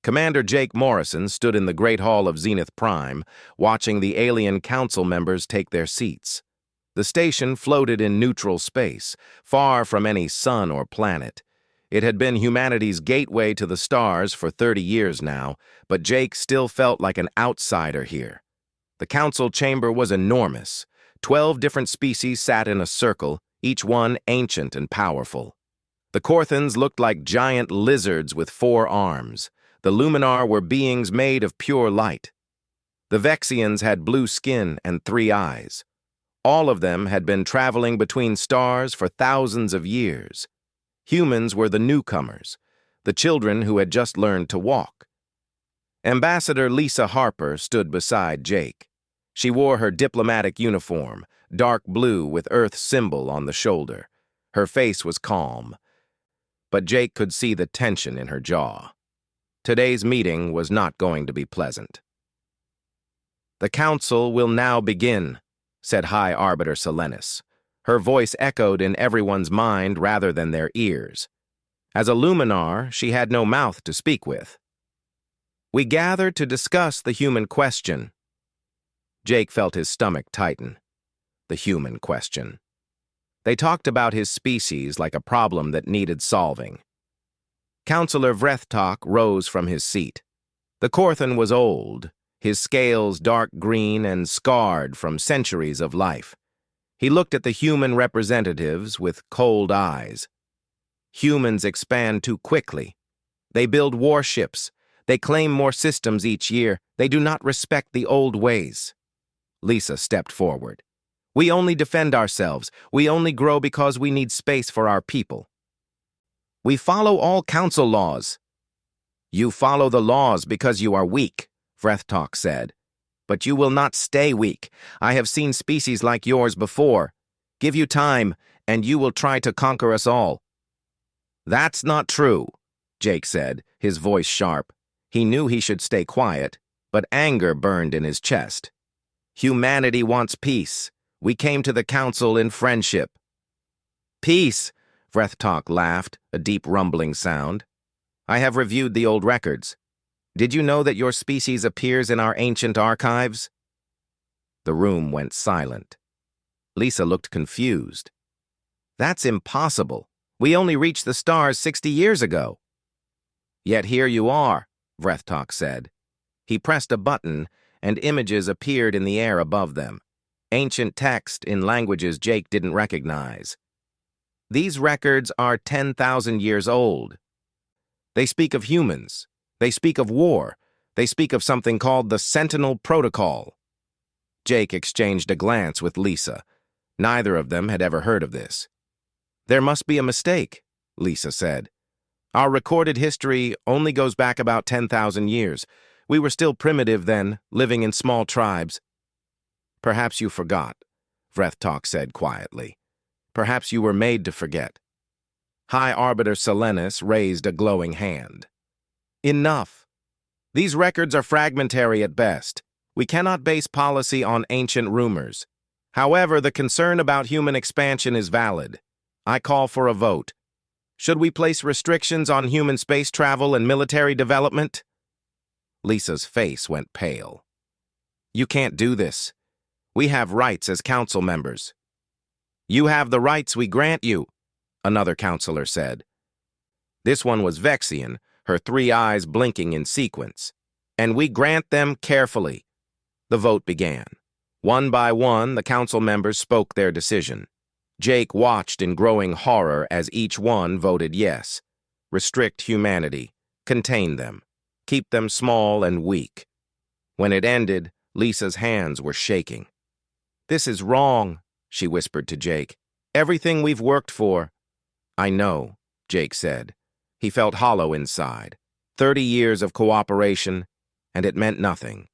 Commander Jake Morrison stood in the Great Hall of Zenith Prime, watching the alien council members take their seats. The station floated in neutral space, far from any sun or planet. It had been humanity's gateway to the stars for 30 years now, but Jake still felt like an outsider here. The council chamber was enormous. 12 different species sat in a circle, each one ancient and powerful. The Corthans looked like giant lizards with 4 arms. The Luminar were beings made of pure light. The Vexians had blue skin and 3 eyes. All of them had been traveling between stars for thousands of years. Humans were the newcomers, the children who had just learned to walk. Ambassador Lisa Harper stood beside Jake. She wore her diplomatic uniform, dark blue with Earth's symbol on the shoulder. Her face was calm, but Jake could see the tension in her jaw. Today's meeting was not going to be pleasant. "The council will now begin," said High Arbiter Selenis. Her voice echoed in everyone's mind rather than their ears. As a Luminar, she had no mouth to speak with. "We gather to discuss the human question." Jake felt his stomach tighten. The human question. They talked about his species like a problem that needed solving. Counselor Vrethtok rose from his seat. The Corthan was old, his scales dark green and scarred from centuries of life. He looked at the human representatives with cold eyes. Humans expand too quickly. They build warships. They claim more systems each year. They do not respect the old ways. Lisa stepped forward. "We only defend ourselves. We only grow because we need space for our people. We follow all council laws." "You follow the laws because you are weak," Vrethtok said. "But you will not stay weak. I have seen species like yours before. Give you time, and you will try to conquer us all." "That's not true," Jake said, his voice sharp. He knew he should stay quiet, but anger burned in his chest. "Humanity wants peace. We came to the council in friendship." "Peace," Vrethtok laughed, a deep rumbling sound. "I have reviewed the old records. Did you know that your species appears in our ancient archives?" The room went silent. Lisa looked confused. "That's impossible. We only reached the stars 60 years ago." "Yet here you are," Vrethtok said. He pressed a button, and images appeared in the air above them. Ancient text in languages Jake didn't recognize. "These records are 10,000 years old. They speak of humans. They speak of war. They speak of something called the Sentinel Protocol." Jake exchanged a glance with Lisa. Neither of them had ever heard of this. "There must be a mistake," Lisa said. "Our recorded history only goes back about 10,000 years. We were still primitive then, living in small tribes." "Perhaps you forgot," Vrethtok said quietly. "Perhaps you were made to forget." High Arbiter Selenis raised a glowing hand. "Enough. These records are fragmentary at best. We cannot base policy on ancient rumors. However, the concern about human expansion is valid. I call for a vote. Should we place restrictions on human space travel and military development?" Lisa's face went pale. "You can't do this. We have rights as council members." "You have the rights we grant you," another counselor said. This one was Vexian, her 3 eyes blinking in sequence. "And we grant them carefully." The vote began. One by one, the council members spoke their decision. Jake watched in growing horror as each one voted yes. Restrict humanity. Contain them. Keep them small and weak. When it ended, Lisa's hands were shaking. "This is wrong," she whispered to Jake. "Everything we've worked for." "I know," Jake said. He felt hollow inside. 30 years of cooperation, and it meant nothing.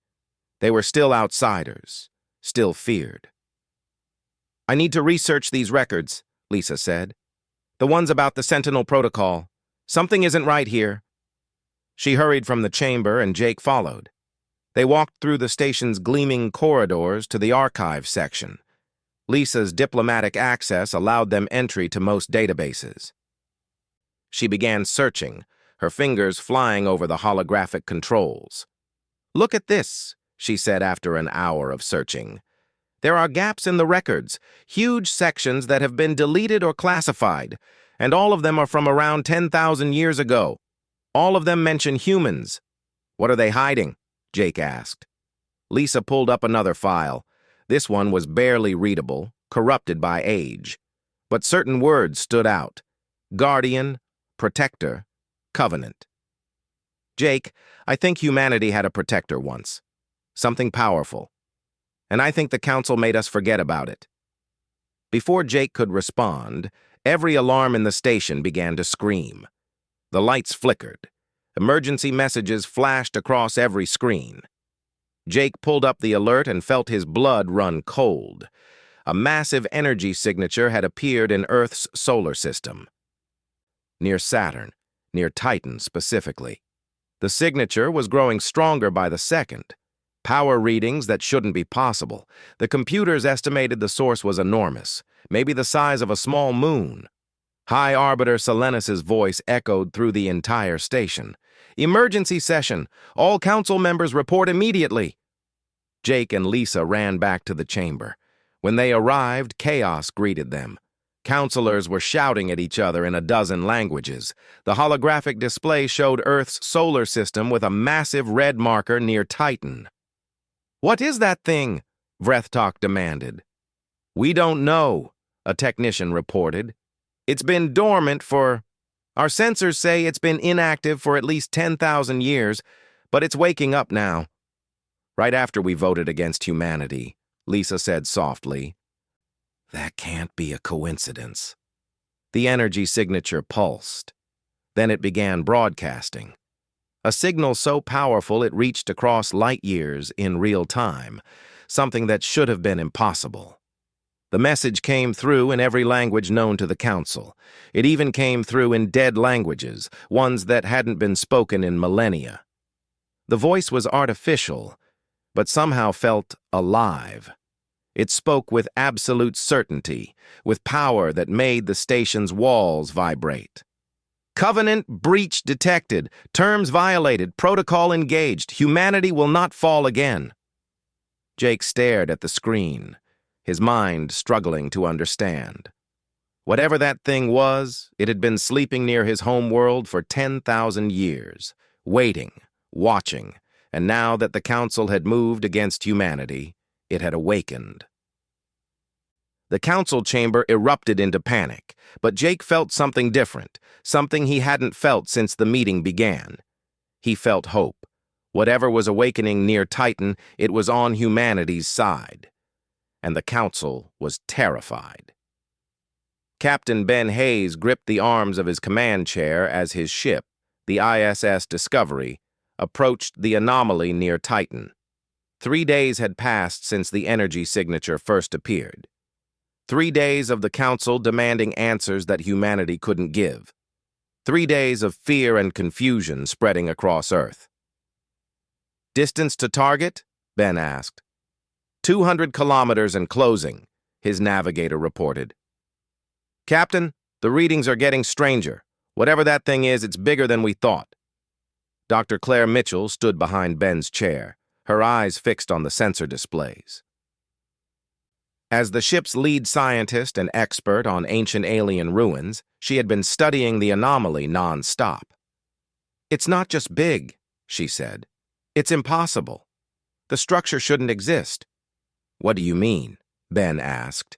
They were still outsiders, still feared. "I need to research these records," Lisa said. "The ones about the Sentinel Protocol. Something isn't right here." She hurried from the chamber, and Jake followed. They walked through the station's gleaming corridors to the archive section. Lisa's diplomatic access allowed them entry to most databases. She began searching, her fingers flying over the holographic controls. "Look at this," she said after an hour of searching. "There are gaps in the records, huge sections that have been deleted or classified, and all of them are from around 10,000 years ago. All of them mention humans." "What are they hiding?" Jake asked. Lisa pulled up another file. This one was barely readable, corrupted by age. But certain words stood out: Guardian, Protector, Covenant. "Jake, I think humanity had a protector once. Something powerful. And I think the Council made us forget about it." Before Jake could respond, every alarm in the station began to scream. The lights flickered. Emergency messages flashed across every screen. Jake pulled up the alert and felt his blood run cold. A massive energy signature had appeared in Earth's solar system. Near Saturn, near Titan specifically. The signature was growing stronger by the second. Power readings that shouldn't be possible. The computers estimated the source was enormous, maybe the size of a small moon. High Arbiter Silenus's voice echoed through the entire station. "Emergency session! All council members report immediately!" Jake and Lisa ran back to the chamber. When they arrived, chaos greeted them. Counselors were shouting at each other in a dozen languages. The holographic display showed Earth's solar system with a massive red marker near Titan. "What is that thing?" Vrethtok demanded. "We don't know," a technician reported. "It's been dormant for... Our sensors say it's been inactive for at least 10,000 years, but it's waking up now." "Right after we voted against humanity," Lisa said softly. "That can't be a coincidence." The energy signature pulsed. Then it began broadcasting. A signal so powerful it reached across light years in real time, something that should have been impossible. The message came through in every language known to the Council. It even came through in dead languages, ones that hadn't been spoken in millennia. The voice was artificial, but somehow felt alive. It spoke with absolute certainty, with power that made the station's walls vibrate. "Covenant breach detected, terms violated, protocol engaged, humanity will not fall again." Jake stared at the screen, his mind struggling to understand. Whatever that thing was, it had been sleeping near his home world for 10,000 years, waiting, watching, and now that the Council had moved against humanity, it had awakened. The council chamber erupted into panic, but Jake felt something different, something he hadn't felt since the meeting began. He felt hope. Whatever was awakening near Titan, it was on humanity's side. And the council was terrified. Captain Ben Hayes gripped the arms of his command chair as his ship, the ISS Discovery, approached the anomaly near Titan. 3 days had passed since the energy signature first appeared. 3 days of the Council demanding answers that humanity couldn't give. 3 days of fear and confusion spreading across Earth. "Distance to target?" Ben asked. 200 kilometers and closing, his navigator reported. "Captain, the readings are getting stranger. Whatever that thing is, it's bigger than we thought." Dr. Claire Mitchell stood behind Ben's chair, her eyes fixed on the sensor displays. As the ship's lead scientist and expert on ancient alien ruins, she had been studying the anomaly non-stop. "It's not just big," she said. "It's impossible. The structure shouldn't exist." "What do you mean?" Ben asked.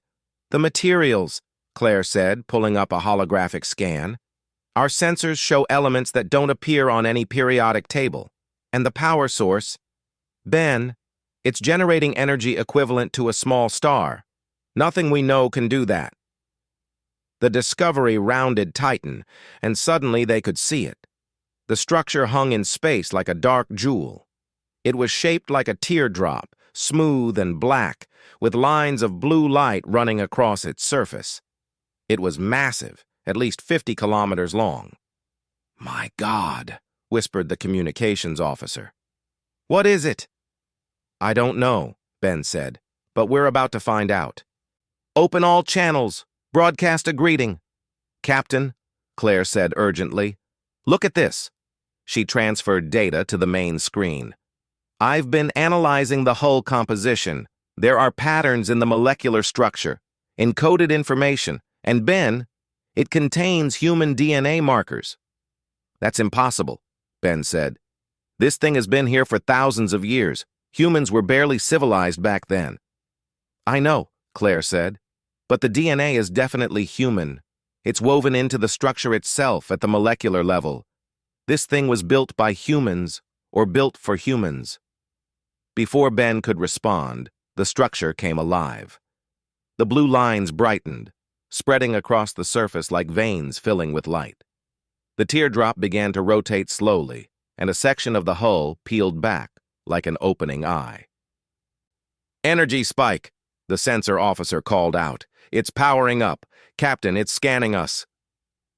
"The materials," Claire said, pulling up a holographic scan. "Our sensors show elements that don't appear on any periodic table. And the power source, Ben, it's generating energy equivalent to a small star. Nothing we know can do that." The Discovery rounded Titan, and suddenly they could see it. The structure hung in space like a dark jewel. It was shaped like a teardrop, smooth and black, with lines of blue light running across its surface. It was massive, at least 50 kilometers long. "My God," whispered the communications officer. "What is it?" "I don't know," Ben said, "but we're about to find out. Open all channels. Broadcast a greeting." "Captain," Claire said urgently, "look at this. She transferred data to the main screen. "I've been analyzing the hull composition. There are patterns in the molecular structure, encoded information, and Ben, it contains human DNA markers." "That's impossible," Ben said. "This thing has been here for thousands of years. Humans were barely civilized back then." "I know," Claire said, "but the DNA is definitely human. It's woven into the structure itself at the molecular level. This thing was built by humans, or built for humans." Before Ben could respond, the structure came alive. The blue lines brightened, spreading across the surface like veins filling with light. The teardrop began to rotate slowly, and a section of the hull peeled back like an opening eye. "Energy spike," the sensor officer called out. "It's powering up. Captain, it's scanning us."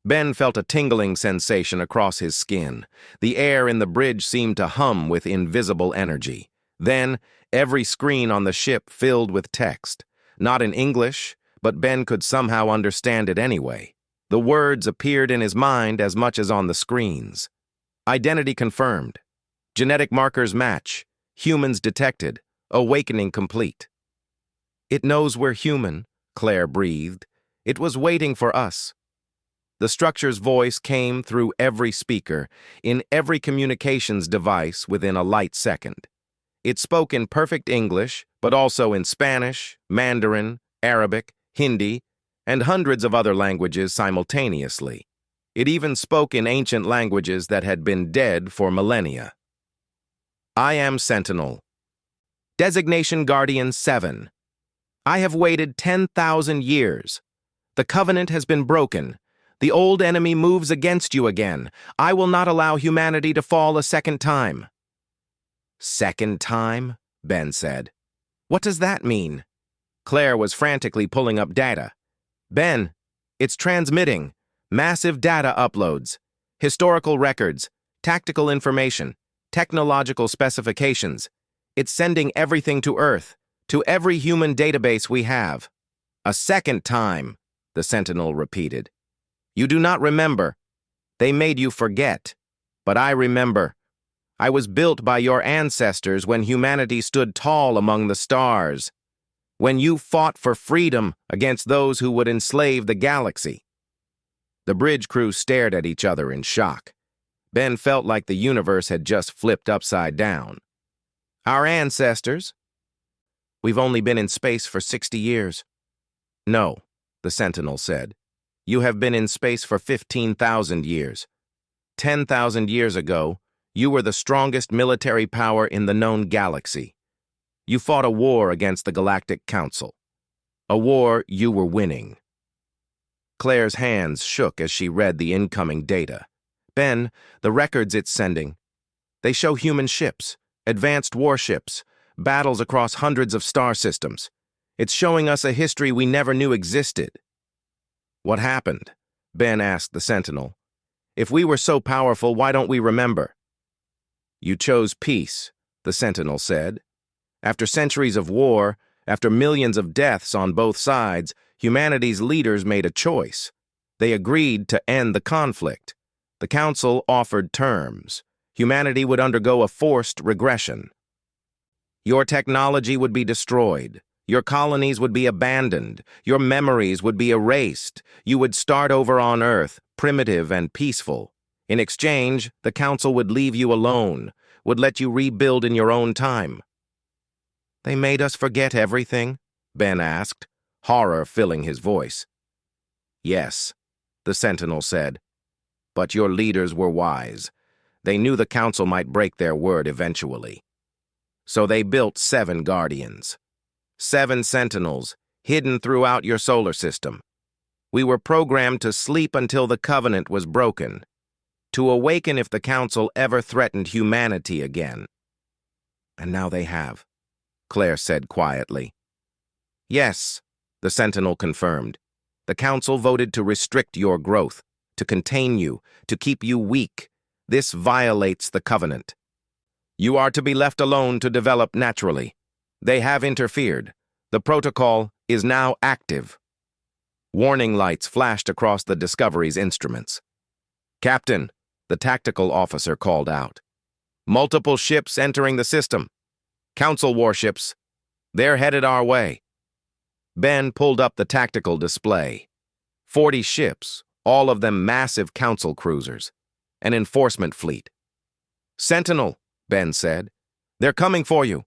Ben felt a tingling sensation across his skin. The air in the bridge seemed to hum with invisible energy. Then, every screen on the ship filled with text. Not in English, but Ben could somehow understand it anyway. The words appeared in his mind as much as on the screens. "Identity confirmed. Genetic markers match. Humans detected. Awakening complete." "It knows we're human," Claire breathed. "It was waiting for us." The structure's voice came through every speaker, in every communications device within a light second. It spoke in perfect English, but also in Spanish, Mandarin, Arabic, Hindi, and hundreds of other languages simultaneously. It even spoke in ancient languages that had been dead for millennia. "I am Sentinel. Designation Guardian 7. I have waited 10,000 years. The covenant has been broken. The old enemy moves against you again. I will not allow humanity to fall a second time." "Second time?" Ben said. "What does that mean?" Claire was frantically pulling up data. "Ben, it's transmitting. Massive data uploads. Historical records, tactical information, technological specifications. It's sending everything to Earth, to every human database we have." "A second time," the Sentinel repeated. "You do not remember. They made you forget. But I remember. I was built by your ancestors when humanity stood tall among the stars. When you fought for freedom against those who would enslave the galaxy." The bridge crew stared at each other in shock. Ben felt like the universe had just flipped upside down. "Our ancestors? We've only been in space for 60 years. "No," the Sentinel said. "You have been in space for 15,000 years. 10,000 years ago, you were the strongest military power in the known galaxy. You fought a war against the Galactic Concil. A war you were winning." Claire's hands shook as she read the incoming data. "Ben, the records it's sending. They show human ships, advanced warships, battles across hundreds of star systems. It's showing us a history we never knew existed." "What happened?" Ben asked the Sentinel. "If we were so powerful, why don't we remember?" "You chose peace," the Sentinel said. "After centuries of war, after millions of deaths on both sides, humanity's leaders made a choice. They agreed to end the conflict. The Council offered terms. Humanity would undergo a forced regression. Your technology would be destroyed. Your colonies would be abandoned. Your memories would be erased. You would start over on Earth, primitive and peaceful. In exchange, the Council would leave you alone, would let you rebuild in your own time." "They made us forget everything?" Ben asked, horror filling his voice. "Yes," the Sentinel said. "But your leaders were wise. They knew the Council might break their word eventually. So they built 7 Guardians. 7 Sentinels, hidden throughout your solar system. We were programmed to sleep until the covenant was broken, to awaken if the Council ever threatened humanity again." "And now they have," Claire said quietly. "Yes," the Sentinel confirmed. "The Council voted to restrict your growth, to contain you, to keep you weak. This violates the covenant. You are to be left alone to develop naturally. They have interfered. The protocol is now active." Warning lights flashed across the Discovery's instruments. "Captain, The tactical officer called out. "Multiple ships entering the system. Council warships. They're headed our way." Ben pulled up the tactical display. 40 ships, all of them massive council cruisers. An enforcement fleet. "Sentinel," Ben said. "They're coming for you."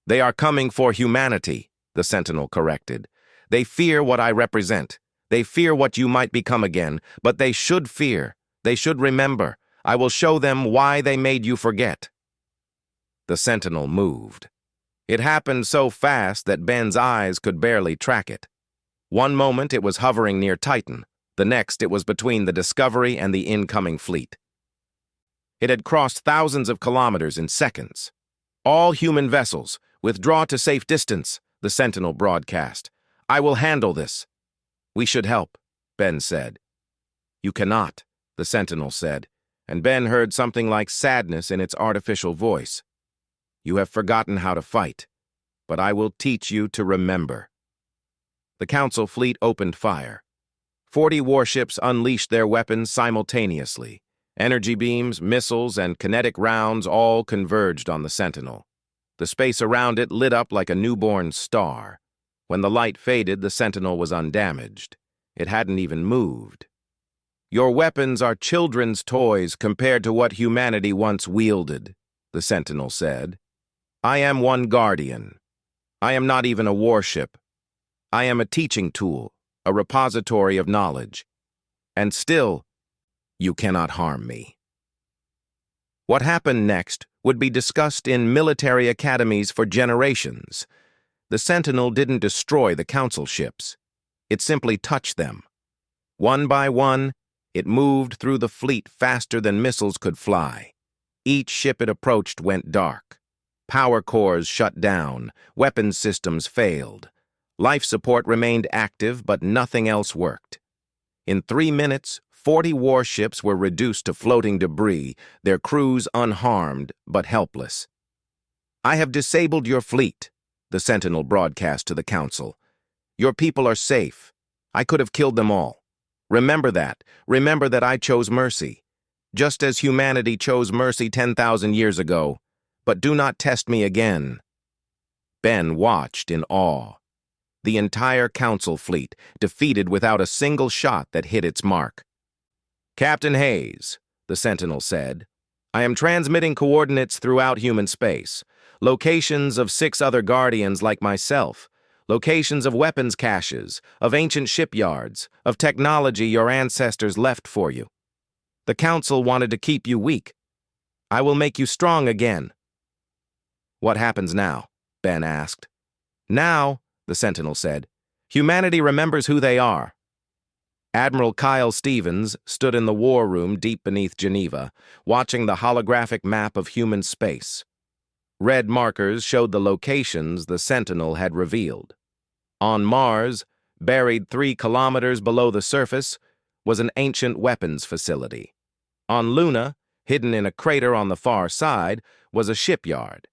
"They are coming for humanity," the Sentinel corrected. "They fear what I represent. They fear what you might become again, but they should fear. They should remember. I will show them why they made you forget." The Sentinel moved. It happened so fast that Ben's eyes could barely track it. One moment it was hovering near Titan. The next it was between the Discovery and the incoming fleet. It had crossed thousands of kilometers in seconds. "All human vessels, withdraw to safe distance," the Sentinel broadcast. "I will handle this." "We should help," Ben said. "You cannot," the Sentinel said, and Ben heard something like sadness in its artificial voice. "You have forgotten how to fight, but I will teach you to remember." The Council fleet opened fire. 40 warships unleashed their weapons simultaneously. Energy beams, missiles, and kinetic rounds all converged on the Sentinel. The space around it lit up like a newborn star. When the light faded, the Sentinel was undamaged. It hadn't even moved. "Your weapons are children's toys compared to what humanity once wielded," the Sentinel said. "I am one guardian. I am not even a warship. I am a teaching tool, a repository of knowledge. And still, you cannot harm me." What happened next would be discussed in military academies for generations. The Sentinel didn't destroy the Council ships. It simply touched them. One by one, it moved through the fleet faster than missiles could fly. Each ship it approached went dark. Power cores shut down. Weapons systems failed. Life support remained active, but nothing else worked. In 3 minutes, 40 warships were reduced to floating debris, their crews unharmed but helpless. "I have disabled your fleet," the Sentinel broadcast to the Council. "Your people are safe. I could have killed them all. Remember that. Remember that I chose mercy, just as humanity chose mercy 10,000 years ago. But do not test me again." Ben watched in awe. The entire Council fleet, defeated without a single shot that hit its mark. "Captain Hayes," the Sentinel said, "I am transmitting coordinates throughout human space. Locations of 6 other Guardians like myself. Locations of weapons caches, of ancient shipyards, of technology your ancestors left for you. The Council wanted to keep you weak. I will make you strong again." "What happens now?" Ben asked. "Now," the Sentinel said, "humanity remembers who they are." Admiral Kyle Stevens stood in the war room deep beneath Geneva, watching the holographic map of human space. Red markers showed the locations the Sentinel had revealed. On Mars, buried 3 kilometers below the surface, was an ancient weapons facility. On Luna, hidden in a crater on the far side, was a shipyard.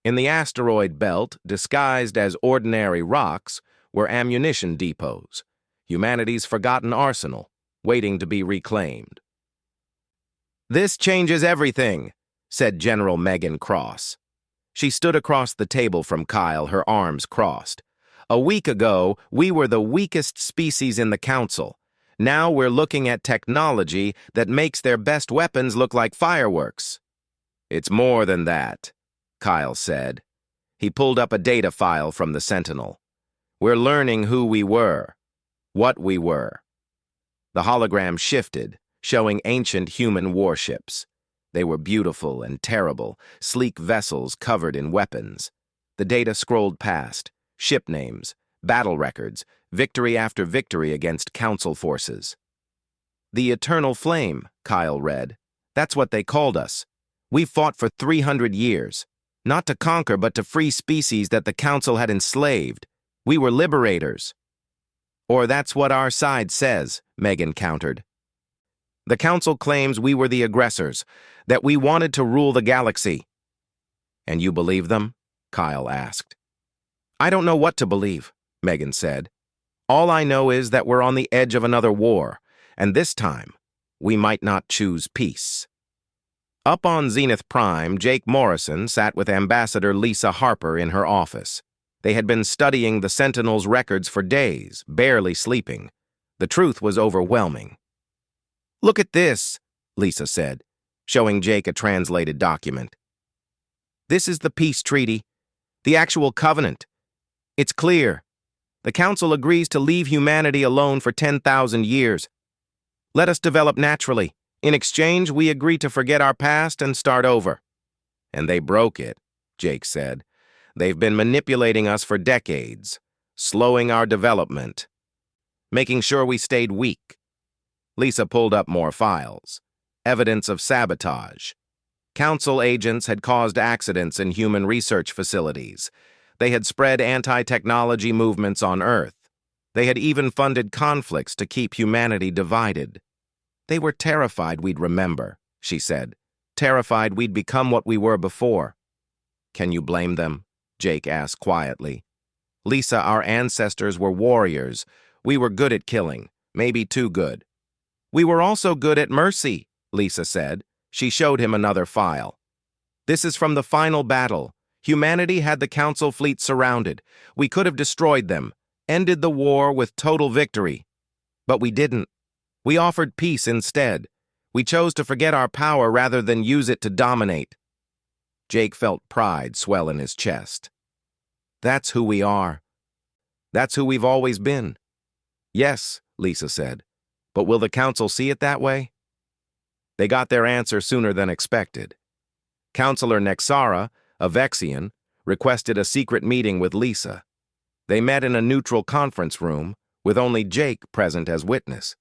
In the asteroid belt, disguised as ordinary rocks, were ammunition depots, humanity's forgotten arsenal, waiting to be reclaimed. "This changes everything," said General Megan Cross. She stood across the table from Kyle, her arms crossed. "A week ago, we were the weakest species in the Council. Now we're looking at technology that makes their best weapons look like fireworks." "It's more than that," Kyle said. He pulled up a data file from the Sentinel. "We're learning who we were, what we were." The hologram shifted, showing ancient human warships. They were beautiful and terrible, sleek vessels covered in weapons. The data scrolled past, ship names, battle records, victory after victory against Council forces. "The Eternal Flame," Kyle read. "That's what they called us. We fought for 300 years. Not to conquer, but to free species that the Council had enslaved. We were liberators." "Or that's what our side says," Megan countered. "The Council claims we were the aggressors, that we wanted to rule the galaxy." "And you believe them?" Kyle asked. "I don't know what to believe," Megan said. "All I know is that we're on the edge of another war, and this time, we might not choose peace. Up on Zenith Prime, Jake Morrison sat with Ambassador Lisa Harper in her office. They had been studying the Sentinel's records for days, barely sleeping. The truth was overwhelming. "Look at this," Lisa said, showing Jake a translated document. "This is the peace treaty, the actual covenant. It's clear. The Council agrees to leave humanity alone for 10,000 years. Let us develop naturally. In exchange, we agree to forget our past and start over." "And they broke it," Jake said. "They've been manipulating us for decades, slowing our development, making sure we stayed weak." Lisa pulled up more files. Evidence of sabotage. Council agents had caused accidents in human research facilities. They had spread anti-technology movements on Earth. They had even funded conflicts to keep humanity divided. "They were terrified we'd remember," she said. "Terrified we'd become what we were before." "Can you blame them?" Jake asked quietly. "Lisa, our ancestors were warriors. We were good at killing, maybe too good." "We were also good at mercy," Lisa said. She showed him another file. "This is from the final battle. Humanity had the Council fleet surrounded. We could have destroyed them, ended the war with total victory. But we didn't. We offered peace instead. We chose to forget our power rather than use it to dominate." Jake felt pride swell in his chest. "That's who we are. That's who we've always been." "Yes," Lisa said. "But will the Council see it that way?" They got their answer sooner than expected. Counselor Nexara, a Vexian, requested a secret meeting with Lisa. They met in a neutral conference room, with only Jake present as witness.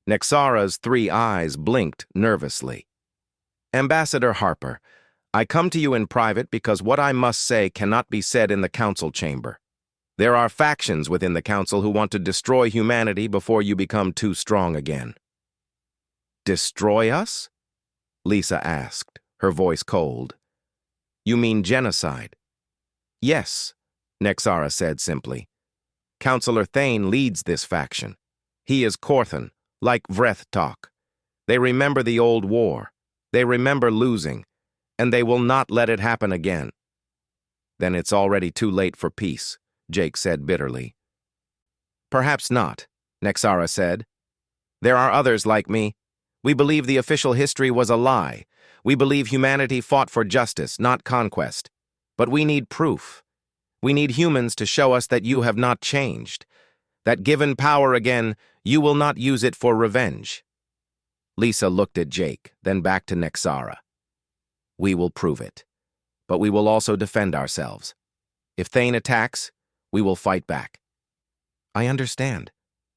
Nexara's 3 eyes blinked nervously. "Ambassador Harper, I come to you in private because what I must say cannot be said in the Council chamber. There are factions within the Council who want to destroy humanity before you become too strong again." "Destroy us?" Lisa asked, her voice cold. "You mean genocide?" "Yes," Nexara said simply. "Counselor Thane leads this faction. He is Korthan, like Vreth-Tok. They remember the old war. They remember losing, and they will not let it happen again." "Then it's already too late for peace," Jake said bitterly. "Perhaps not," Nexara said. "There are others like me. We believe the official history was a lie. We believe humanity fought for justice, not conquest. But we need proof. We need humans to show us that you have not changed. That given power again, you will not use it for revenge." Lisa looked at Jake, then back to Nexara. "We will prove it. But we will also defend ourselves. If Thane attacks, we will fight back." "I understand,"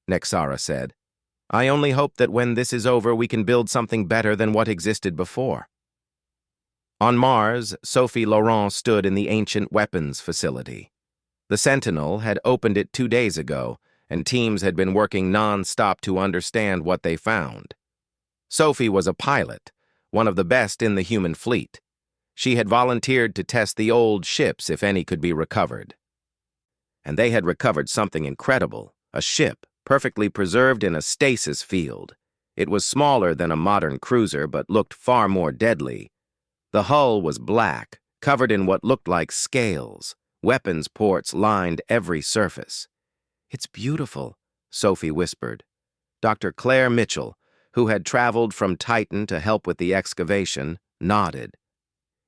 Nexara said. "I only hope that when this is over we can build something better than what existed before." On Mars, Sophie Laurent stood in the ancient weapons facility. The Sentinel had opened it 2 days ago, and teams had been working non-stop to understand what they found. Sophie was a pilot, one of the best in the human fleet. She had volunteered to test the old ships if any could be recovered. And they had recovered something incredible, a ship perfectly preserved in a stasis field. It was smaller than a modern cruiser, but looked far more deadly. The hull was black, covered in what looked like scales. Weapons ports lined every surface. "It's beautiful," Sophie whispered. Dr. Claire Mitchell, who had traveled from Titan to help with the excavation, nodded.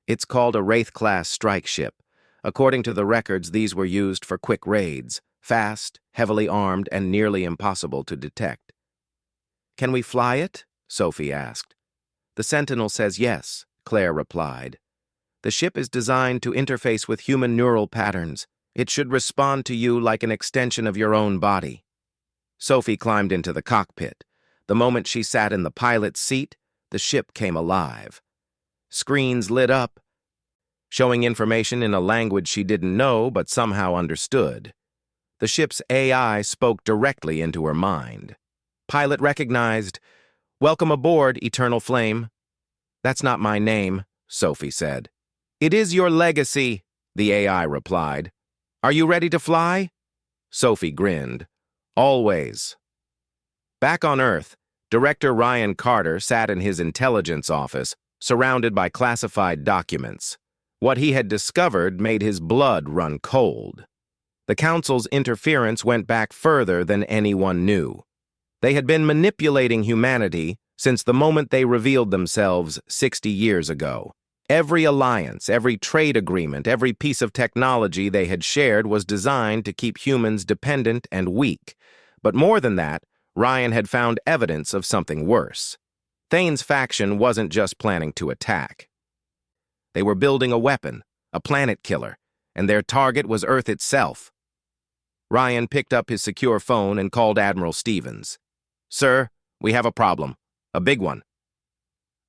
"It's called a Wraith-class strike ship. According to the records, these were used for quick raids, fast, heavily armed, and nearly impossible to detect." "Can we fly it?" Sophie asked. "The Sentinel says yes," Claire replied. "The ship is designed to interface with human neural patterns. It should respond to you like an extension of your own body." Sophie climbed into the cockpit. The moment she sat in the pilot's seat, the ship came alive. Screens lit up, showing information in a language she didn't know but somehow understood. The ship's AI spoke directly into her mind. Pilot recognized, "Welcome aboard, Eternal Flame." "That's not my name," Sophie said. "It is your legacy," the AI replied. "Are you ready to fly?" Sophie grinned. "Always." Back on Earth, Director Ryan Carter sat in his intelligence office, surrounded by classified documents. What he had discovered made his blood run cold. The Council's interference went back further than anyone knew. They had been manipulating humanity since the moment they revealed themselves 60 years ago. Every alliance, every trade agreement, every piece of technology they had shared was designed to keep humans dependent and weak. But more than that, Ryan had found evidence of something worse. Thane's faction wasn't just planning to attack. They were building a weapon, a planet killer, and their target was Earth itself. Ryan picked up his secure phone and called Admiral Stevens. "Sir, we have a problem. A big one."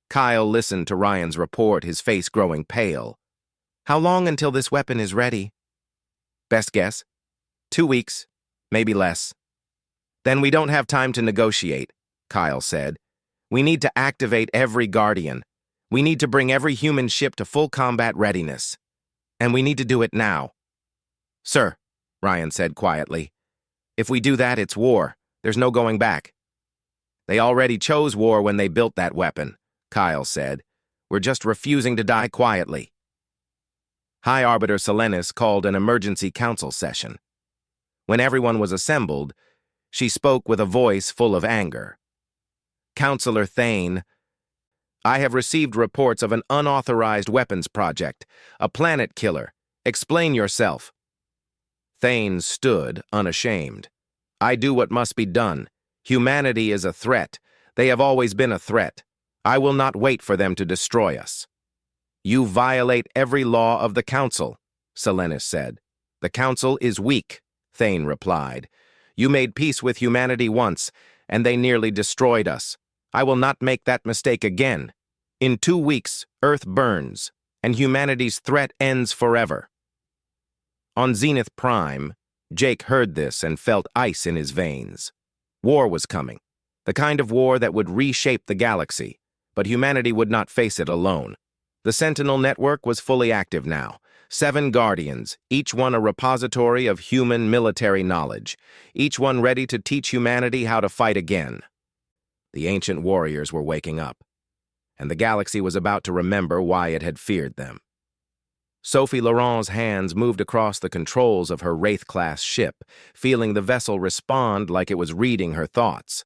Kyle listened to Ryan's report, his face growing pale. "How long until this weapon is ready?" "Best guess? 2 weeks, maybe less." "Then we don't have time to negotiate," Kyle said. "We need to activate every Guardian. We need to bring every human ship to full combat readiness. And we need to do it now." "Sir," Ryan said quietly, "if we do that, it's war. There's no going back." "They already chose war when they built that weapon," Kyle said. "We're just refusing to die quietly." High Arbiter Selenis called an emergency council session. When everyone was assembled, she spoke with a voice full of anger. "Counselor Thane, I have received reports of an unauthorized weapons project, a planet killer. Explain yourself." Thane stood, unashamed. "I do what must be done. Humanity is a threat. They have always been a threat. I will not wait for them to destroy us." "You violate every law of the Council," Selenis said. "The Council is weak," Thane replied. "You made peace with humanity once, and they nearly destroyed us. I will not make that mistake again. In 2 weeks, Earth burns, and humanity's threat ends forever." On Zenith Prime, Jake heard this and felt ice in his veins. War was coming, the kind of war that would reshape the galaxy, but humanity would not face it alone. The Sentinel network was fully active now. 7 Guardians, each one a repository of human military knowledge, each one ready to teach humanity how to fight again. The ancient warriors were waking up, and the galaxy was about to remember why it had feared them. Sophie Laurent's hands moved across the controls of her Wraith-class ship, feeling the vessel respond like it was reading her thoughts.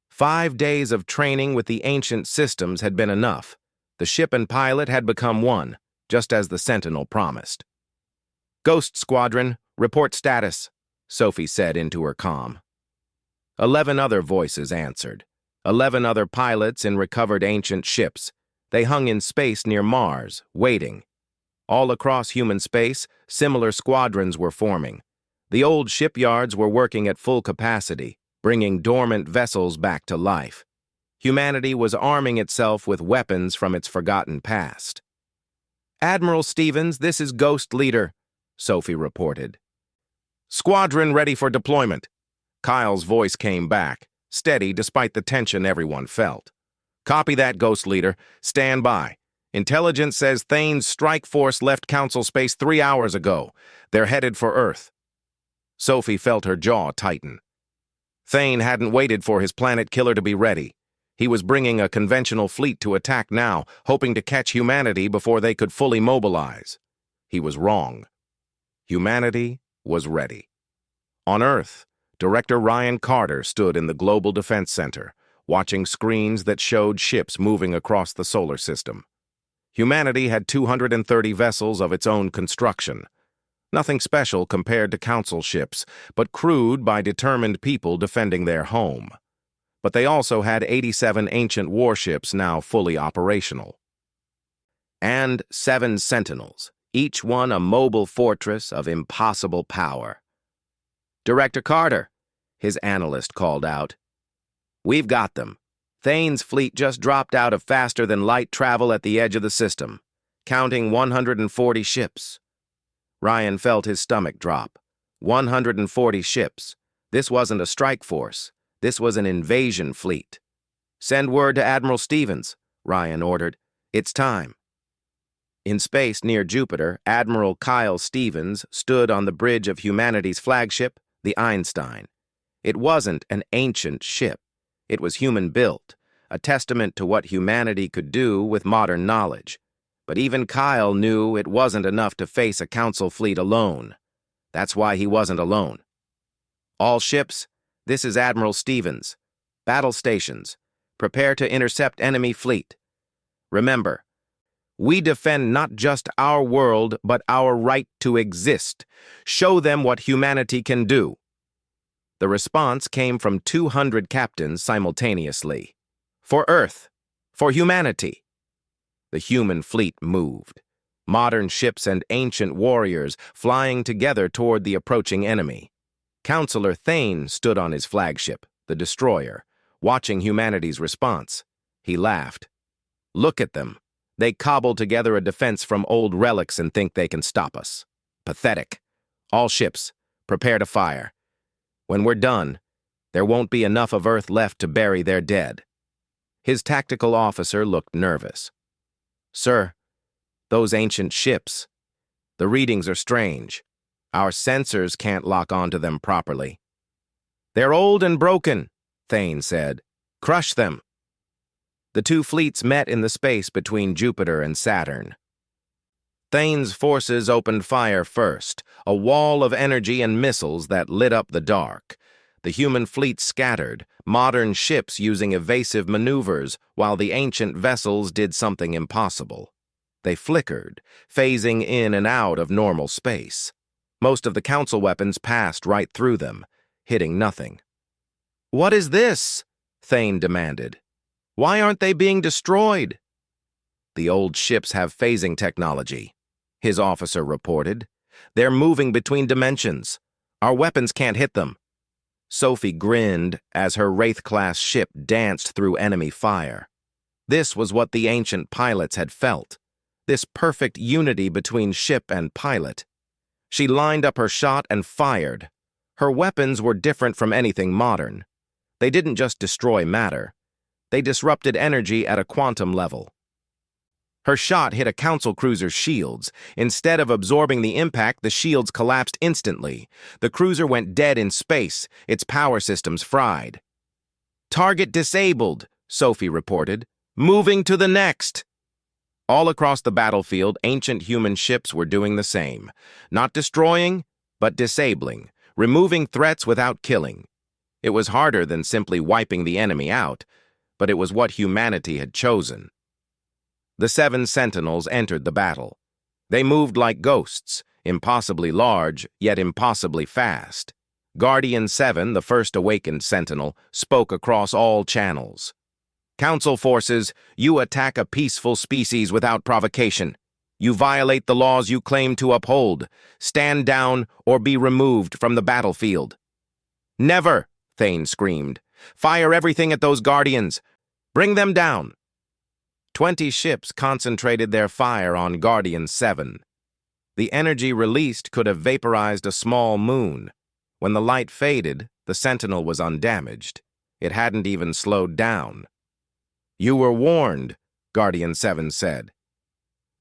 5 days of training with the ancient systems had been enough. The ship and pilot had become one, just as the Sentinel promised. "Ghost Squadron, report status," Sophie said into her comm. 11 other voices answered. 11 other pilots in recovered ancient ships. They hung in space near Mars, waiting. All across human space, similar squadrons were forming. The old shipyards were working at full capacity, bringing dormant vessels back to life. Humanity was arming itself with weapons from its forgotten past. "Admiral Stevens, this is Ghost Leader," Sophie reported. "Squadron ready for deployment." Kyle's voice came back, steady despite the tension everyone felt. "Copy that, Ghost Leader. Stand by. Intelligence says Thane's strike force left Council space 3 hours ago. They're headed for Earth." Sophie felt her jaw tighten. Thane hadn't waited for his planet killer to be ready. He was bringing a conventional fleet to attack now, hoping to catch humanity before they could fully mobilize. He was wrong. Humanity was ready. On Earth, Director Ryan Carter stood in the Global Defense Center, watching screens that showed ships moving across the solar system. Humanity had 230 vessels of its own construction. Nothing special compared to Council ships, but crewed by determined people defending their home. But they also had 87 ancient warships now fully operational. And 7 Sentinels, each one a mobile fortress of impossible power. "Director Carter," his analyst called out. "We've got them. Thane's fleet just dropped out of faster-than-light travel at the edge of the system, counting 140 ships. Ryan felt his stomach drop. 140 ships. This wasn't a strike force. This was an invasion fleet. "Send word to Admiral Stevens," Ryan ordered. "It's time." In space near Jupiter, Admiral Kyle Stevens stood on the bridge of humanity's flagship, the Einstein. It wasn't an ancient ship. It was human-built, a testament to what humanity could do with modern knowledge. But even Kyle knew it wasn't enough to face a council fleet alone. That's why he wasn't alone. All ships, this is Admiral Stevens. Battle stations, prepare to intercept enemy fleet. Remember, we defend not just our world, but our right to exist. Show them what humanity can do. The response came from 200 captains simultaneously. For Earth, for humanity. The human fleet moved. Modern ships and ancient warriors flying together toward the approaching enemy. Counselor Thane stood on his flagship, the destroyer, watching humanity's response. He laughed. Look at them. They cobble together a defense from old relics and think they can stop us. Pathetic. All ships, prepare to fire. When we're done, there won't be enough of Earth left to bury their dead. His tactical officer looked nervous. Sir, those ancient ships, the readings are strange. Our sensors can't lock onto them properly. They're old and broken, Thane said. Crush them. The two fleets met in the space between Jupiter and Saturn. Thane's forces opened fire first, a wall of energy and missiles that lit up the dark. The human fleet scattered, modern ships using evasive maneuvers, while the ancient vessels did something impossible. They flickered, phasing in and out of normal space. Most of the council weapons passed right through them, hitting nothing. What is this? Thane demanded. Why aren't they being destroyed? The old ships have phasing technology, his officer reported. They're moving between dimensions. Our weapons can't hit them. Sophie grinned as her Wraith-class ship danced through enemy fire. This was what the ancient pilots had felt, this perfect unity between ship and pilot. She lined up her shot and fired. Her weapons were different from anything modern. They didn't just destroy matter. They disrupted energy at a quantum level. Her shot hit a council cruiser's shields. Instead of absorbing the impact, the shields collapsed instantly. The cruiser went dead in space, its power systems fried. Target disabled, Sophie reported. Moving to the next. All across the battlefield, ancient human ships were doing the same. Not destroying, but disabling, removing threats without killing. It was harder than simply wiping the enemy out, but it was what humanity had chosen. The 7 sentinels entered the battle. They moved like ghosts, impossibly large, yet impossibly fast. Guardian 7, the first awakened sentinel, spoke across all channels. Council forces, you attack a peaceful species without provocation. You violate the laws you claim to uphold. Stand down or be removed from the battlefield. Never, Thane screamed. Fire everything at those Guardians. Bring them down. 20 ships concentrated their fire on Guardian 7. The energy released could have vaporized a small moon. When the light faded, the Sentinel was undamaged. It hadn't even slowed down. You were warned, Guardian 7 said.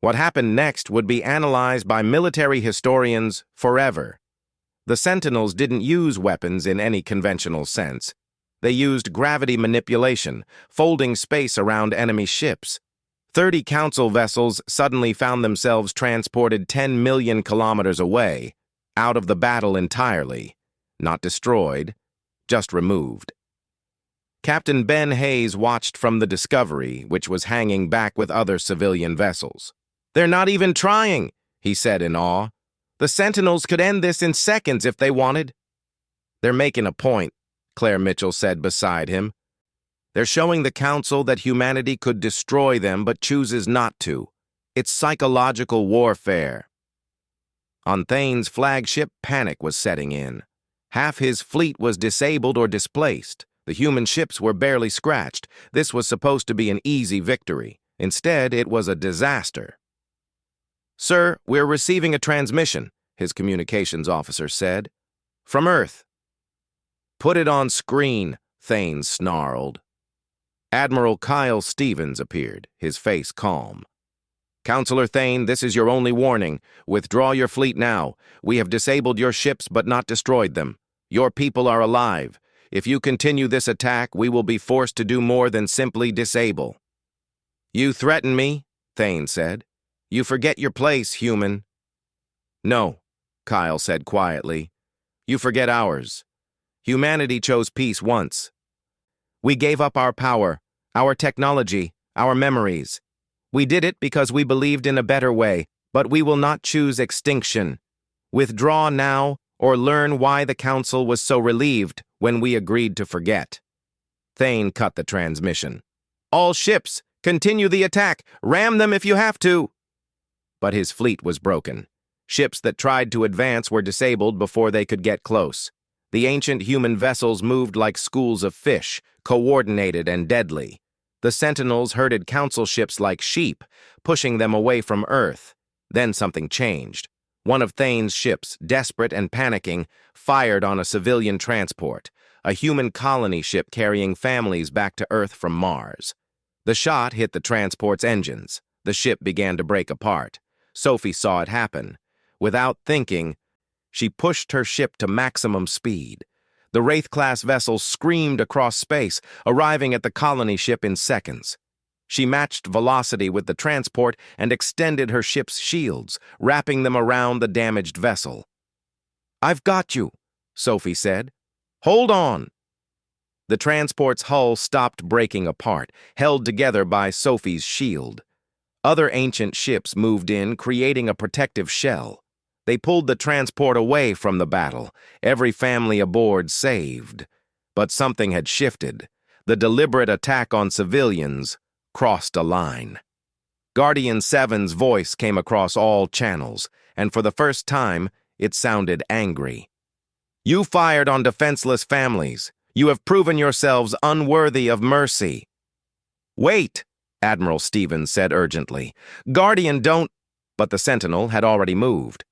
What happened next would be analyzed by military historians forever. The Sentinels didn't use weapons in any conventional sense. They used gravity manipulation, folding space around enemy ships. 30 council vessels suddenly found themselves transported 10 million kilometers away, out of the battle entirely. Not destroyed, just removed. Captain Ben Hayes watched from the Discovery, which was hanging back with other civilian vessels. They're not even trying, he said in awe. The Sentinels could end this in seconds if they wanted. They're making a point, Claire Mitchell said beside him. They're showing the Council that humanity could destroy them but chooses not to. It's psychological warfare. On Thane's flagship, panic was setting in. Half his fleet was disabled or displaced. The human ships were barely scratched. This was supposed to be an easy victory. Instead, it was a disaster. Sir, we're receiving a transmission, his communications officer said. From Earth. Put it on screen, Thane snarled. Admiral Kyle Stevens appeared, his face calm. Counselor Thane, this is your only warning. Withdraw your fleet now. We have disabled your ships but not destroyed them. Your people are alive. If you continue this attack, we will be forced to do more than simply disable." "You threaten me," Thane said. "You forget your place, human." "No," Kyle said quietly. "You forget ours. Humanity chose peace once. We gave up our power, our technology, our memories. We did it because we believed in a better way, but we will not choose extinction. Withdraw now, or learn why the Council was so relieved when we agreed to forget." Thane cut the transmission. "All ships, continue the attack! Ram them if you have to!" But his fleet was broken. Ships that tried to advance were disabled before they could get close. The ancient human vessels moved like schools of fish, coordinated and deadly. The Sentinels herded Council ships like sheep, pushing them away from Earth. Then something changed. One of Thane's ships, desperate and panicking, fired on a civilian transport, a human colony ship carrying families back to Earth from Mars. The shot hit the transport's engines. The ship began to break apart. Sophie saw it happen. Without thinking, she pushed her ship to maximum speed. The Wraith-class vessel screamed across space, arriving at the colony ship in seconds. She matched velocity with the transport and extended her ship's shields, wrapping them around the damaged vessel. "I've got you," Sophie said. "Hold on." The transport's hull stopped breaking apart, held together by Sophie's shield. Other ancient ships moved in, creating a protective shell. They pulled the transport away from the battle, every family aboard saved. But something had shifted. The deliberate attack on civilians crossed a line. Guardian 7's voice came across all channels, and for the first time, it sounded angry. "You fired on defenseless families. You have proven yourselves unworthy of mercy." "Wait," Admiral Stevens said urgently. "Guardian, don't—" But the Sentinel had already moved.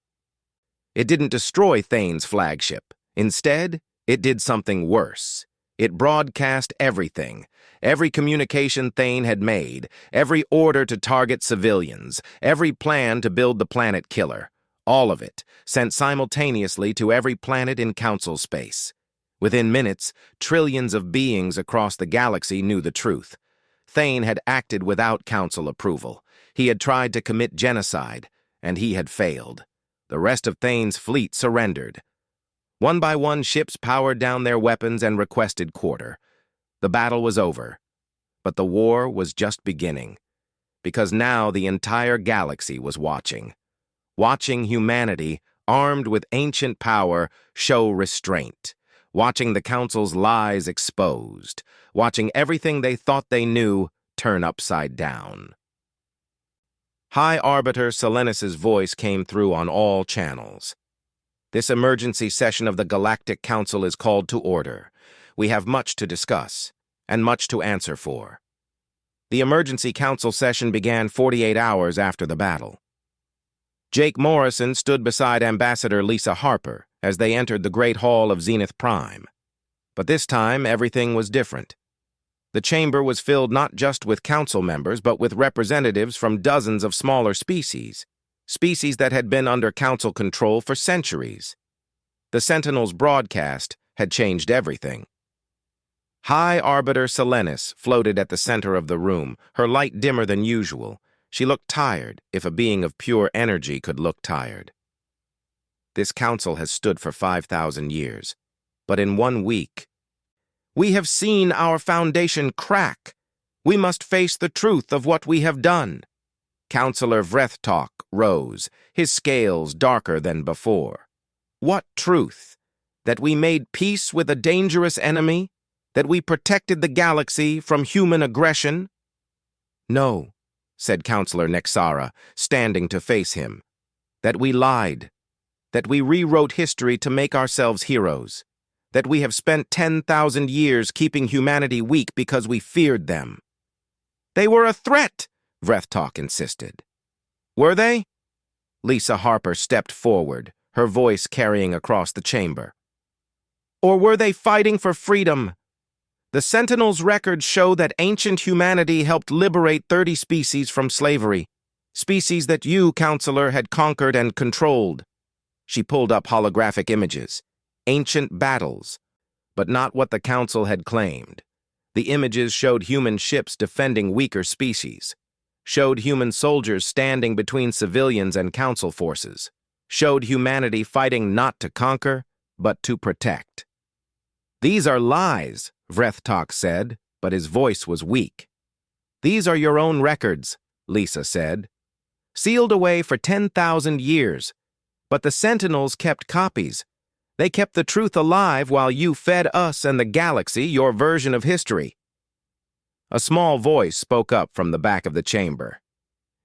It didn't destroy Thane's flagship. Instead, it did something worse. It broadcast everything. Every communication Thane had made, every order to target civilians, every plan to build the planet killer. All of it, sent simultaneously to every planet in Council space. Within minutes, trillions of beings across the galaxy knew the truth. Thane had acted without Council approval. He had tried to commit genocide, and he had failed. The rest of Thane's fleet surrendered. One by one, ships powered down their weapons and requested quarter. The battle was over, but the war was just beginning, because now the entire galaxy was watching. Watching humanity, armed with ancient power, show restraint. Watching the Council's lies exposed. Watching everything they thought they knew turn upside down. High Arbiter Selenis's voice came through on all channels. "This emergency session of the Galactic Council is called to order. We have much to discuss, and much to answer for." The emergency council session began 48 hours after the battle. Jake Morrison stood beside Ambassador Lisa Harper as they entered the Great Hall of Zenith Prime. But this time, everything was different. The chamber was filled not just with council members, but with representatives from dozens of smaller species that had been under council control for centuries. The Sentinel's broadcast had changed everything. High Arbiter Selenis floated at the center of the room, her light dimmer than usual. She looked tired, if a being of pure energy could look tired. "This council has stood for 5,000 years, but in 1 week, we have seen our foundation crack. We must face the truth of what we have done." Councillor Vrethtalk rose, his scales darker than before. "What truth? That we made peace with a dangerous enemy? That we protected the galaxy from human aggression?" "No," said Councillor Nexara, standing to face him. "That we lied. That we rewrote history to make ourselves heroes. That we have spent 10,000 years keeping humanity weak because we feared them." "They were a threat," Vrethtalk insisted. "Were they?" Lisa Harper stepped forward, her voice carrying across the chamber. "Or were they fighting for freedom? The Sentinel's records show that ancient humanity helped liberate 30 species from slavery, species that you, Counselor, had conquered and controlled." She pulled up holographic images. Ancient battles. but not what the Council had claimed. The images showed human ships defending weaker species, showed human soldiers standing between civilians and Council forces, showed humanity fighting not to conquer, but to protect. "These are lies," Vrethtok said, but his voice was weak. "These are your own records," Lisa said. "Sealed away for 10,000 years. But the Sentinels kept copies. They kept the truth alive while you fed us and the galaxy your version of history." A small voice spoke up from the back of the chamber.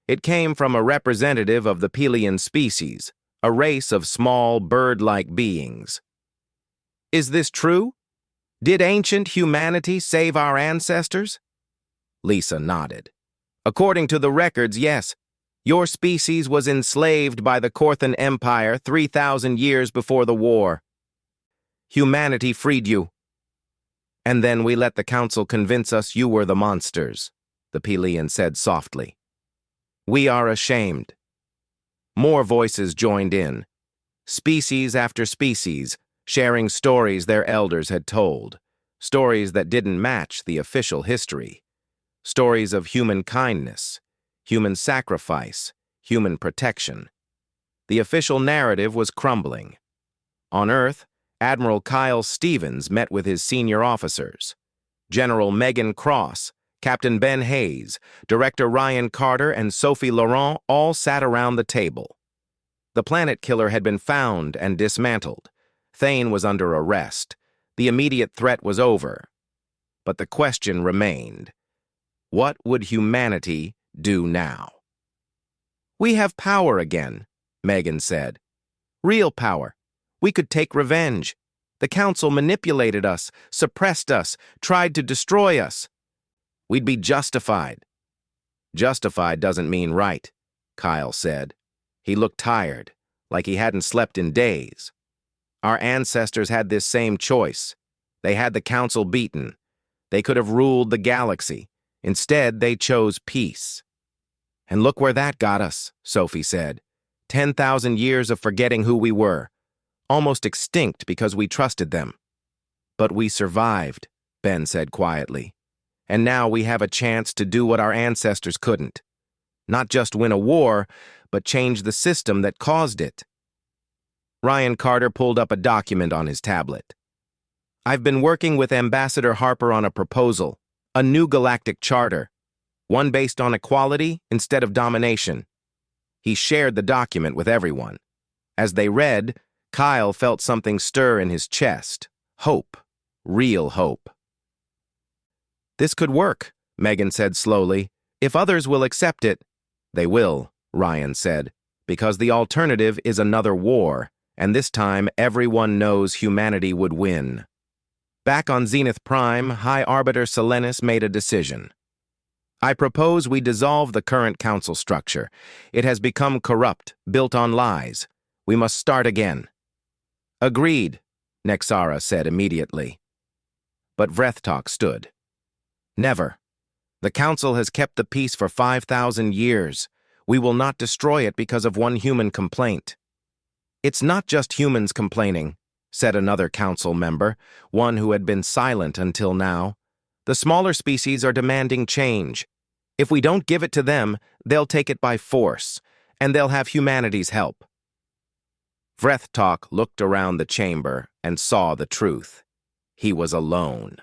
It came from a representative of the Pelian species, a race of small, bird-like beings. "Is this true? Did ancient humanity save our ancestors?" Lisa nodded. "According to the records, yes. Your species was enslaved by the Korthan Empire 3,000 years before the war. Humanity freed you. And then we let the Council convince us you were the monsters," the Pelian said softly. "We are ashamed." More voices joined in, species after species, sharing stories their elders had told, stories that didn't match the official history, stories of human kindness, human sacrifice, human protection. The official narrative was crumbling. On Earth, Admiral Kyle Stevens met with his senior officers. General Megan Cross, Captain Ben Hayes, Director Ryan Carter, and Sophie Laurent all sat around the table. The planet killer had been found and dismantled. Thane was under arrest. The immediate threat was over. But the question remained: what would humanity do now? "We have power again," Megan said. "Real power. We could take revenge. The Council manipulated us, suppressed us, tried to destroy us. We'd be justified." "Justified doesn't mean right," Kyle said. He looked tired, like he hadn't slept in days. "Our ancestors had this same choice. They had the Council beaten. They could have ruled the galaxy. Instead, they chose peace." "And look where that got us," Sophie said. 10,000 years of forgetting who we were. Almost extinct because we trusted them. "But we survived," Ben said quietly. "And now we have a chance to do what our ancestors couldn't. Not just win a war, but change the system that caused it." Ryan Carter pulled up a document on his tablet. "I've been working with Ambassador Harper on a proposal, a new galactic charter, one based on equality instead of domination." He shared the document with everyone. As they read, Kyle felt something stir in his chest. Hope. Real hope. "This could work," Megan said slowly. "If others will accept it." "They will," Ryan said, "because the alternative is another war, and this time everyone knows humanity would win." Back on Zenith Prime, High Arbiter Selenis made a decision. "I propose we dissolve the current council structure. It has become corrupt, built on lies. We must start again." "Agreed," Nexara said immediately. But Vrethtok stood. "Never. The council has kept the peace for 5,000 years. We will not destroy it because of one human complaint." "It's not just humans complaining," said another council member, one who had been silent until now. "The smaller species are demanding change. If we don't give it to them, they'll take it by force, and they'll have humanity's help." Vrethtok looked around the chamber and saw the truth. He was alone.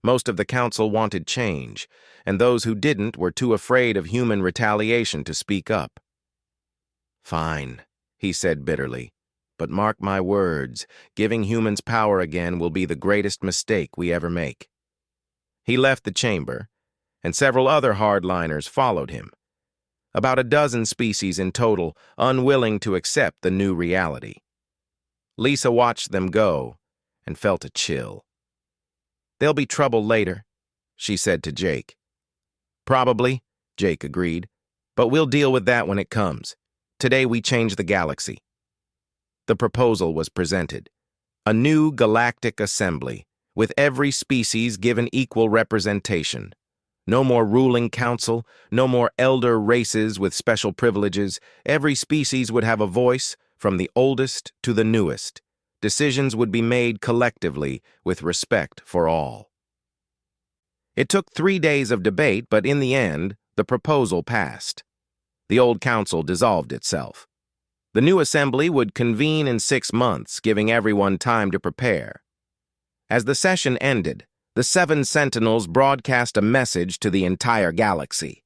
Most of the council wanted change, and those who didn't were too afraid of human retaliation to speak up. "Fine," he said bitterly, "but mark my words, giving humans power again will be the greatest mistake we ever make." He left the chamber, and several other hardliners followed him. About a dozen species in total, unwilling to accept the new reality. Lisa watched them go and felt a chill. "There'll be trouble later," she said to Jake. "Probably," Jake agreed, "but we'll deal with that when it comes. Today we change the galaxy." The proposal was presented. A new galactic assembly, with every species given equal representation. No more ruling council, no more elder races with special privileges. Every species would have a voice, from the oldest to the newest. Decisions would be made collectively with respect for all. It took 3 days of debate, but in the end, the proposal passed. The old council dissolved itself. The new assembly would convene in 6 months, giving everyone time to prepare. As the session ended, the 7 Sentinels broadcast a message to the entire galaxy.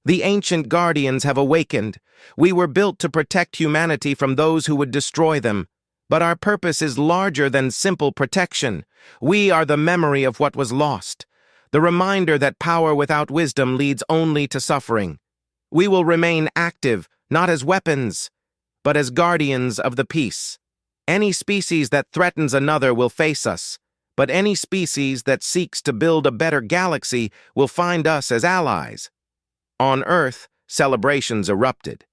The ancient guardians have awakened. We were built to protect humanity from those who would destroy them. But our purpose is larger than simple protection. We are the memory of what was lost, the reminder that power without wisdom leads only to suffering. We will remain active, not as weapons, but as guardians of the peace. Any species that threatens another will face us, but any species that seeks to build a better galaxy will find us as allies. On Earth, celebrations erupted.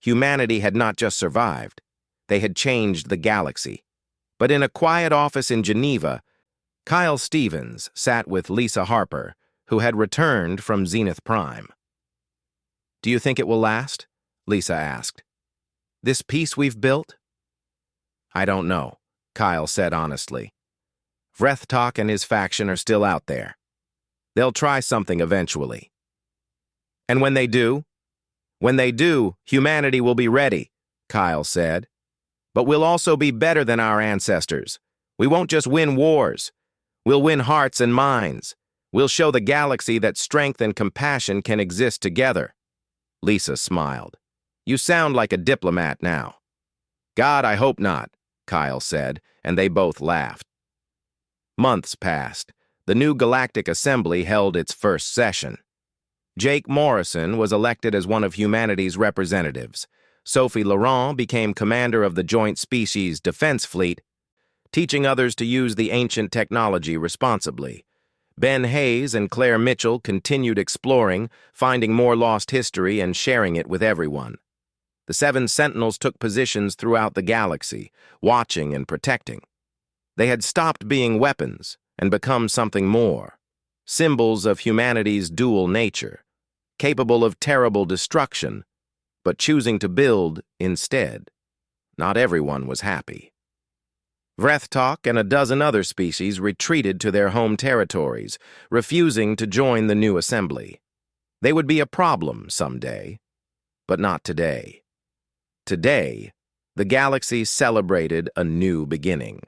Humanity had not just survived, they had changed the galaxy. But in a quiet office in Geneva, Kyle Stevens sat with Lisa Harper, who had returned from Zenith Prime. "Do you think it will last?" Lisa asked. "This peace we've built?" "I don't know," Kyle said honestly. "Vrethtok and his faction are still out there. They'll try something eventually. And when they do? When they do, humanity will be ready," Kyle said. "But we'll also be better than our ancestors. We won't just win wars. We'll win hearts and minds. We'll show the galaxy that strength and compassion can exist together." Lisa smiled. "You sound like a diplomat now." "God, I hope not," Kyle said, and they both laughed. Months passed. The new Galactic Assembly held its first session. Jake Morrison was elected as one of humanity's representatives. Sophie Laurent became commander of the Joint Species Defense Fleet, teaching others to use the ancient technology responsibly. Ben Hayes and Claire Mitchell continued exploring, finding more lost history and sharing it with everyone. The 7 Sentinels took positions throughout the galaxy, watching and protecting. They had stopped being weapons and become something more, symbols of humanity's dual nature, capable of terrible destruction, but choosing to build instead. Not everyone was happy. Vrethtok and a dozen other species retreated to their home territories, refusing to join the new assembly. They would be a problem someday, but not today. Today, the galaxy celebrated a new beginning.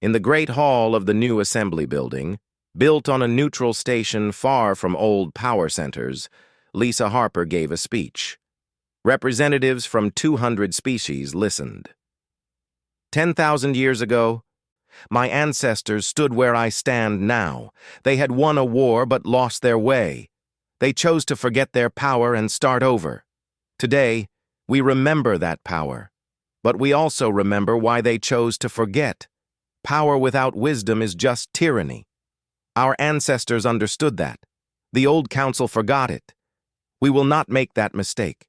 In the great hall of the new assembly building, built on a neutral station far from old power centers, Lisa Harper gave a speech. Representatives from 200 species listened. 10,000 years ago, my ancestors stood where I stand now. They had won a war but lost their way. They chose to forget their power and start over. Today, we remember that power, but we also remember why they chose to forget. Power without wisdom is just tyranny. Our ancestors understood that. The old council forgot it. We will not make that mistake.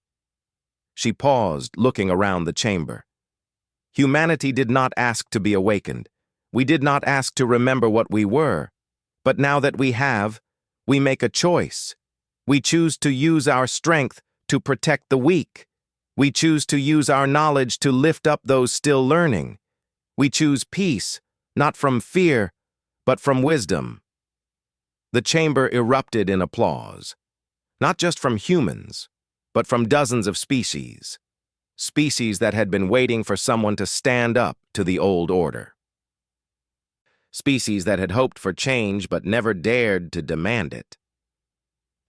She paused, looking around the chamber. Humanity did not ask to be awakened. We did not ask to remember what we were. But now that we have, we make a choice. We choose to use our strength to protect the weak. We choose to use our knowledge to lift up those still learning. We choose peace, not from fear, but from wisdom. The chamber erupted in applause, not just from humans, but from dozens of species that had been waiting for someone to stand up to the old order. Species that had hoped for change but never dared to demand it.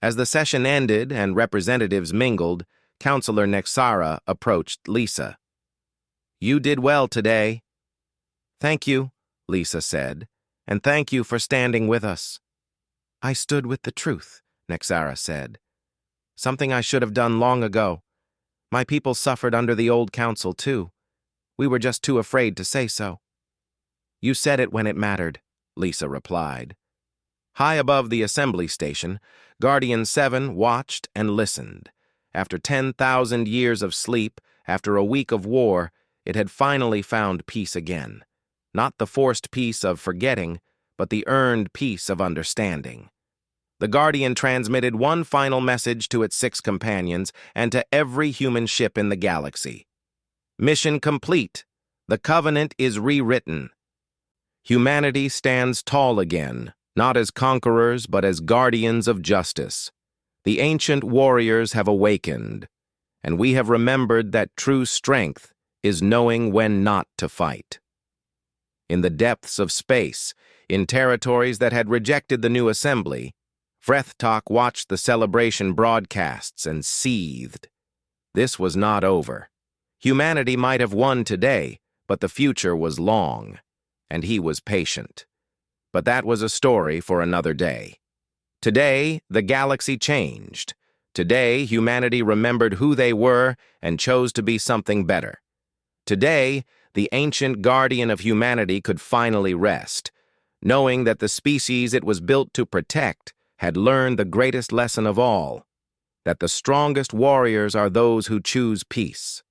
As the session ended and representatives mingled, Counselor Nexara approached Lisa. "You did well today." "Thank you," Lisa said, "and thank you for standing with us." "I stood with the truth," Nexara said. "Something I should have done long ago. My people suffered under the old council, too. We were just too afraid to say so." "You said it when it mattered," Lisa replied. High above the assembly station, Guardian 7 watched and listened. After 10,000 years of sleep, after a week of war, it had finally found peace again. Not the forced peace of forgetting, but the earned peace of understanding. The Guardian transmitted one final message to its 6 companions and to every human ship in the galaxy. "Mission complete. The covenant is rewritten. Humanity stands tall again, not as conquerors but as guardians of justice. The ancient warriors have awakened, and we have remembered that true strength is knowing when not to fight. In the depths of space, in territories that had rejected the new assembly, Frethtalk watched the celebration broadcasts and seethed. This was not over. Humanity might have won today, but the future was long, and he was patient. But that was a story for another day. Today, the galaxy changed. Today, humanity remembered who they were and chose to be something better. Today, the ancient guardian of humanity could finally rest, knowing that the species it was built to protect had learned the greatest lesson of all, that the strongest warriors are those who choose peace.